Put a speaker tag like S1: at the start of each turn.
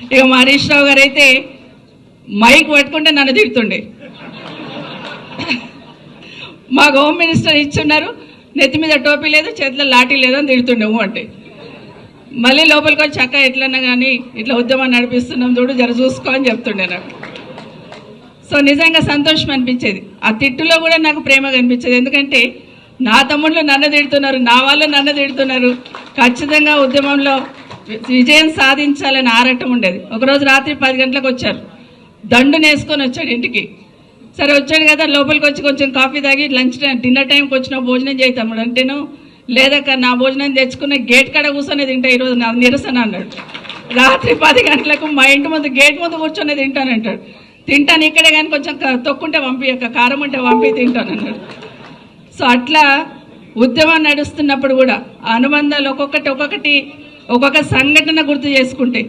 S1: ఇక మా హరీష్ రావు గారు అయితే మైక్ పట్టుకుంటే నన్ను తిడుతుండే. మాకు హోమ్ మినిస్టర్ ఇచ్చున్నారు, నెత్తి మీద టోపీ లేదు, చేతిలో లాఠీ లేదు అని తిడుతుండేమో అంటే మళ్ళీ లోపలికి వచ్చి చక్క ఎట్లన్నా కానీ ఇట్లా ఉద్యమం నడిపిస్తున్నాం చూడు, జర చూసుకో అని చెప్తుండే నాకు. సో నిజంగా సంతోషం అనిపించేది. ఆ తిట్టులో కూడా నాకు ప్రేమ కనిపించేది. ఎందుకంటే నా తమ్ముళ్ళు నన్ను తిడుతున్నారు, నా వాళ్ళు నన్ను తిడుతున్నారు, ఖచ్చితంగా ఉద్యమంలో విజయం సాధించాలని ఆరాటం ఉండేది. ఒకరోజు రాత్రి 10 గంటలకు వచ్చారు, దండు నేసుకొని వచ్చాడు ఇంటికి. సరే వచ్చాడు కదా, లోపలికి వచ్చి కొంచెం కాఫీ తాగి లంచ్ డిన్నర్ టైంకి వచ్చిన భోజనం చేయి తమ్ముడు అంటేను, లేదక్క నా భోజనం తెచ్చుకున్న గేట్ కాడ కూర్చొని తింటా ఈరోజు నా నిరసన అన్నాడు. రాత్రి 10 గంటలకు మా ఇంటి ముందు గేట్ ముందు కూర్చొని తింటానంటాడు. తింటాను ఇక్కడే కానీ కొంచెం తొక్కుంటే పంపి, కారం ఉంటే పంపి తింటాను అన్నాడు. సో అట్లా ఉద్యమం నడుస్తున్నప్పుడు కూడా ఆ అనుబంధాలు ఒక్కొక్కటి ఒక్కొక్క సంఘటన గుర్తు చేసుకుంటే